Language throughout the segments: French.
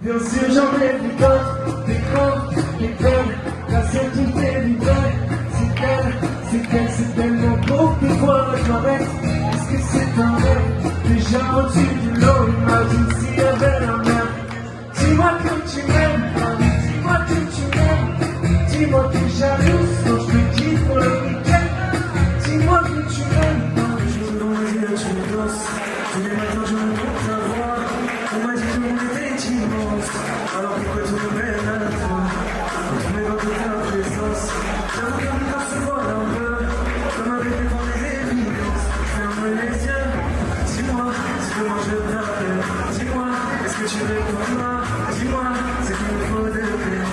Bien sûr j'en ai des côtes, des connes, la seule qui fait vibrer, c'est tellement beau de voir la toilette. Est-ce que c'est un rêve? Déjà au-dessus du lot, imagine s'il y avait la mer. Dis-moi que tu m'aimes, dis-moi que tu m'aimes, dis-moi que t'es jalouse quand je te quitte pour le week-end. Dis-moi que tu m'aimes. Je me dans les yeux, tu me danses, tous les matins je me compte ta voix. On m'a dit que mon été est immense, alors pourquoi tout me mène à toi? Quand tu m'évoques ta présence, j'avoue qu'à mon corps se voit un peu, comme avec des grandes évidences. Ferme les yeux, dis-moi, si demain je t'appelle, dis-moi, est-ce que tu veux pour moi? Dis-moi, c'est qu'il me faut de paix.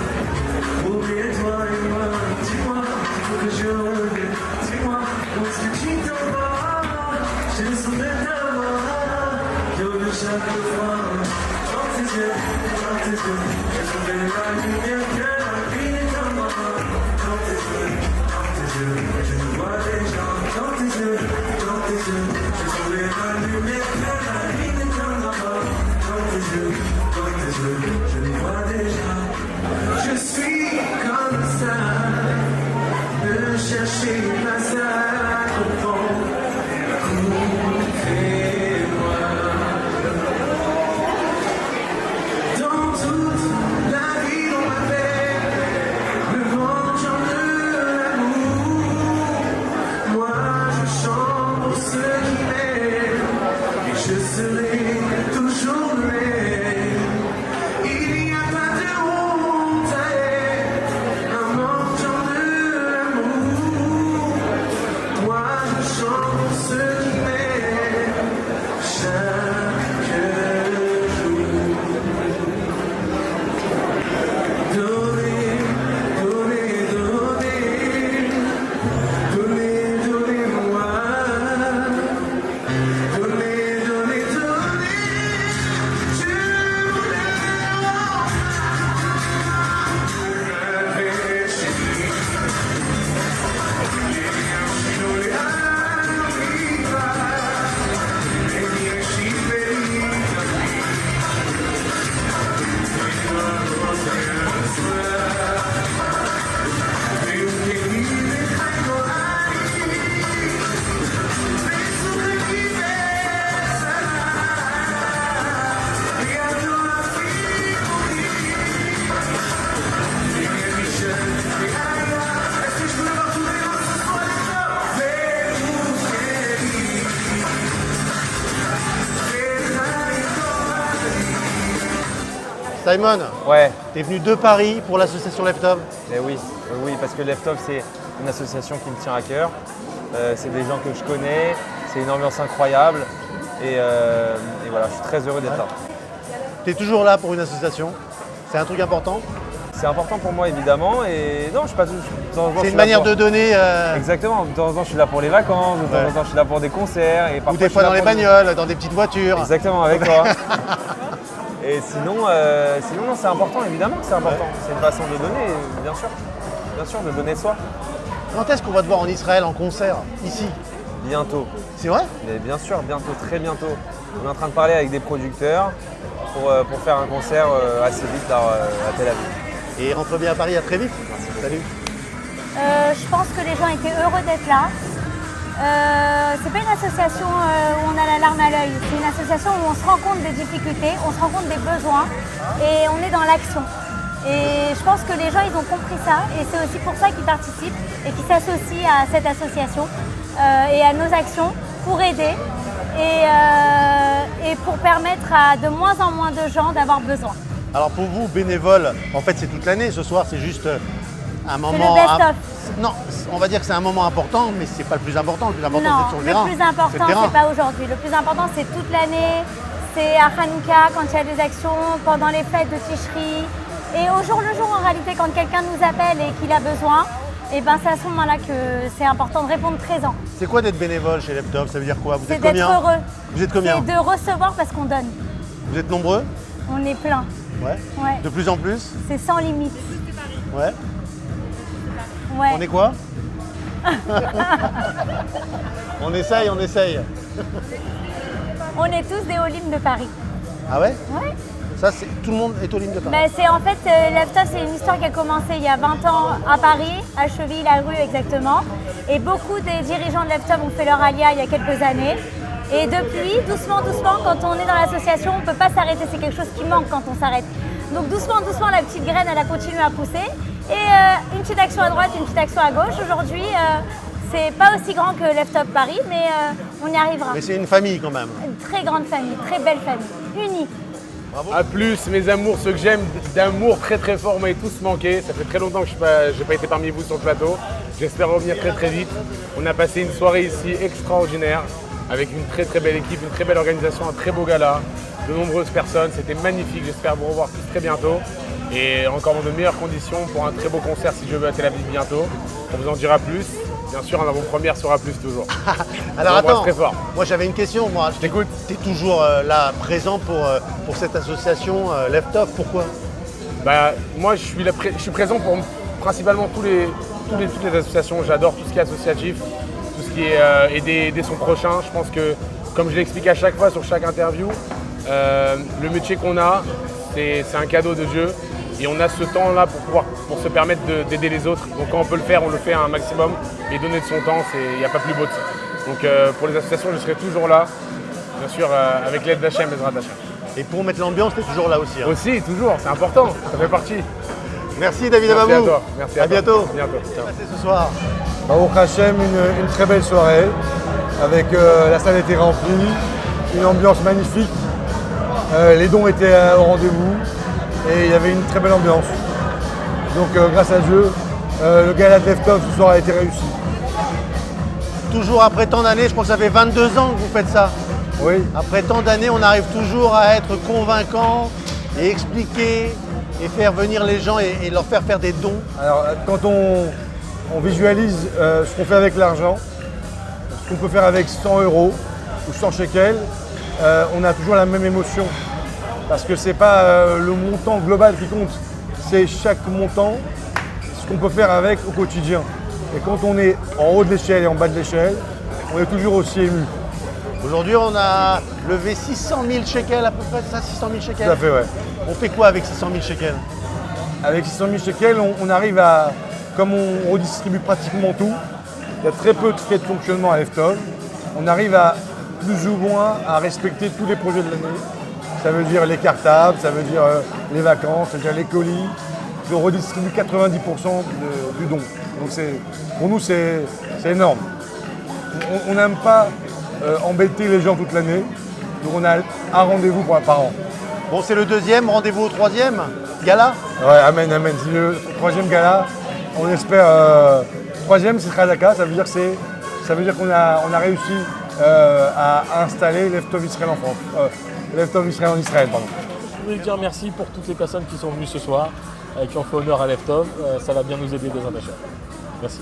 Oubliez toi et moi, dis-moi, il faut que je revienne. Dis-moi, où est-ce que tu t'en vas? J'ai le son de ta voix, yo de chaque fois. Dans tes yeux, j'ai trouvé la lumière que la vie est en moi. Dans tes yeux, je me vois déjà. Dans tes yeux, j'ai trouvé la lumière que la vie est en moi. Dans tes yeux, je me vois déjà. Je suis comme ça, de chercher ma sac au fond. Écoutez-moi. Dans toute la vie on m'appelle le grand genre de l'amour. Moi je chante pour ceux qui m'aiment et je serai toujours le même. Il n'y a pas de honte à être un mendiant de l'amour. Moi je chante pour ceux qui m'aiment chaque jour. Donnez, donnez, donnez, donnez, donnez-moi. Donnez, donnez, donnez, je voudrais réfléchir. Simon, Ouais, t'es venu de Paris pour l'association Left Of. mais oui, parce que Left Off, c'est une association qui me tient à cœur. C'est des gens que je connais, c'est une ambiance incroyable. Et voilà, je suis très heureux d'être là. T'es toujours là pour une association. C'est un truc important. C'est important pour moi, évidemment. Et non, je suis pas tout. C'est une manière de donner. Exactement. De temps en temps, je suis là pour les vacances, de temps en temps, je suis là pour des concerts. Et Ou parfois, des je suis fois là dans les pour des- bagnoles, dans des petites voitures. Exactement, avec toi. Et sinon, non, c'est important, évidemment que c'est important. C'est une façon de donner, bien sûr, de donner de soi. Quand est-ce qu'on va te voir en Israël en concert? Ici? Bientôt, C'est vrai? mais bien sûr, bientôt, très bientôt. On est en train de parler avec des producteurs pour faire un concert assez vite là, à Tel Aviv. Et rentre bien à Paris, à très vite. Salut. Je pense que les gens étaient heureux d'être là. C'est pas une association où on a la larme à l'œil. C'est une association où on se rend compte des difficultés, on se rend compte des besoins et on est dans l'action. Et je pense que les gens, ils ont compris ça et c'est aussi pour ça qu'ils participent et qu'ils s'associent à cette association et à nos actions pour aider et pour permettre à de moins en moins de gens d'avoir besoin. Alors pour vous, bénévole, en fait c'est toute l'année. Ce soir, c'est juste un moment. le best-of. Non, on va dire que c'est un moment important, mais c'est pas le plus important. Le plus important, Non, c'est sur le terrain. le plus important, c'est pas aujourd'hui. Le plus important, c'est toute l'année. C'est à Hanouka, quand il y a des actions, pendant les fêtes de Tishri. Et au jour le jour, en réalité, quand quelqu'un nous appelle et qu'il a besoin, et ben c'est à ce moment-là que c'est important de répondre présent. C'est quoi d'être bénévole chez Left Of? Ça veut dire quoi? Vous C'est êtes d'être combien? heureux. Vous êtes combien? C'est de recevoir parce qu'on donne. Vous êtes nombreux? On est plein. Ouais. Ouais. De plus en plus? C'est sans limite. Ouais. Ouais. On est quoi? On essaye, on essaye. On est tous des Olim de Paris. Ah ouais? Ouais. Ça, tout le monde est aux lignes de Paris. C'est en fait, Leftoff, c'est une histoire qui a commencé il y a 20 ans à Paris, à Cheville-la-Rue exactement. Et beaucoup des dirigeants de Leftoff ont fait leur alia il y a quelques années. Et depuis, doucement, quand on est dans l'association, on ne peut pas s'arrêter. C'est quelque chose qui manque quand on s'arrête. Donc doucement, la petite graine, elle a continué à pousser. Et une petite action à droite, une petite action à gauche. Aujourd'hui, c'est pas aussi grand que Leftoff Paris, mais on y arrivera. Mais c'est une famille quand même. Une très grande famille, très belle famille, unie. Bravo. À plus, mes amours, ceux que j'aime d'amour très très fort, vous m'avez tous manqué. Ça fait très longtemps que je n'ai pas été parmi vous sur le plateau. J'espère revenir très très vite. On a passé une soirée ici extraordinaire avec une très très belle équipe, une très belle organisation, un très beau gala, de nombreuses personnes. C'était magnifique. J'espère vous revoir tous très bientôt. Et encore dans de meilleures conditions pour un très beau concert si je veux à Tel Aviv bientôt. On vous en dira plus. Bien sûr, un avant-première sera plus toujours. Alors attends, très fort. moi j'avais une question. Moi, Je t'écoute. Tu es toujours là, présent pour cette association Leftoff. Pourquoi? Moi, je suis présent pour principalement toutes les associations. J'adore tout ce qui est associatif, tout ce qui est aider son prochain. Je pense que, comme je l'explique à chaque fois sur chaque interview, le métier qu'on a, c'est un cadeau de Dieu. Et on a ce temps-là pour se permettre d'aider les autres. Donc quand on peut le faire, on le fait un maximum. Et donner de son temps, il n'y a pas plus beau que ça. Donc pour les associations, je serai toujours là. Bien sûr, avec l'aide d'Hachem, Bezrat Hachem. Et pour mettre l'ambiance, tu es toujours là aussi. Hein. Aussi, toujours, c'est important. Ça fait partie. Merci David Merci Ababou. à toi. Merci à bientôt. À bientôt. Ciao. Passez ce soir. Baruch Hashem, une très belle soirée, avec la salle était remplie, une ambiance magnifique, les dons étaient au rendez-vous et il y avait une très belle ambiance. Donc grâce à Dieu, le gala de Leftoff ce soir a été réussi. Toujours après tant d'années, je crois que ça fait 22 ans que vous faites ça. Oui, Après tant d'années, on arrive toujours à être convaincant et expliquer et faire venir les gens et leur faire des dons. alors quand on visualise ce qu'on fait avec l'argent, ce qu'on peut faire avec 100 € ou 100 shekels, on a toujours la même émotion. Parce que ce n'est pas le montant global qui compte, c'est chaque montant, ce qu'on peut faire avec au quotidien. Et quand on est en haut de l'échelle et en bas de l'échelle, on est toujours aussi ému. Aujourd'hui, on a levé 600 000 shekels à peu près, c'est ça, 600 000 shekels. Tout à fait, ouais. On fait quoi avec 600 000 shekels? Avec 600 000 shekels, on arrive à, comme on redistribue pratiquement tout, il y a très peu de frais de fonctionnement à Leftoff, on arrive à plus ou moins à respecter tous les projets de l'année. Ça veut dire les cartables, ça veut dire les vacances, ça veut dire les colis. On redistribue 90% du don. Donc pour nous, c'est énorme. On n'aime pas embêter les gens toute l'année. Donc on a un rendez-vous par an. Bon, c'est le deuxième, rendez-vous au troisième gala. Ouais, amen, amen. C'est le troisième gala. On espère. Troisième, c'est Khazaka. Ça veut dire qu'on a réussi à installer Leftoff Israël en France. Leftoff Israël en Israël, pardon. Je voulais dire merci pour toutes les personnes qui sont venues ce soir, qui ont fait honneur à Leftoff. Ça va bien nous aider des achats. Merci.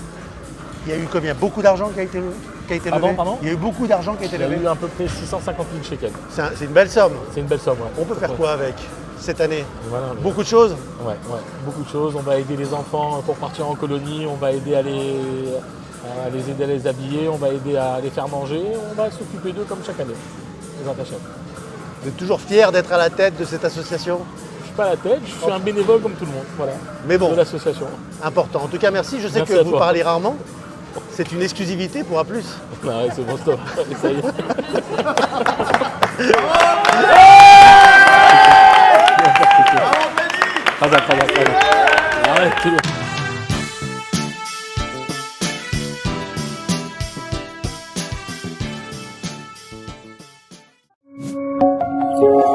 Il y a eu combien? Beaucoup d'argent qui a été levé? Pardon Il y a eu beaucoup d'argent qui a été Il y a levé. eu à peu près 650 000 shekels. C'est une belle somme. C'est une belle somme. Ouais. On peut faire quoi avec cette année? Voilà, Beaucoup de choses. Ouais, beaucoup de choses. On va aider les enfants pour partir en colonie, on va aider à les aider à les habiller, on va aider à les faire manger, on va s'occuper d'eux comme chaque année. Les attachés. Vous êtes toujours fier d'être à la tête de cette association? Je suis pas à la tête, je suis un bénévole comme tout le monde, voilà, Mais bon, de l'association. important. En tout cas, merci. Je sais Merci que à vous toi. parlez rarement. C'est une exclusivité pour A+. Ouais, c'est bon, stop. Allez, ça y est. Razak. Arrête, tu le- Thank you.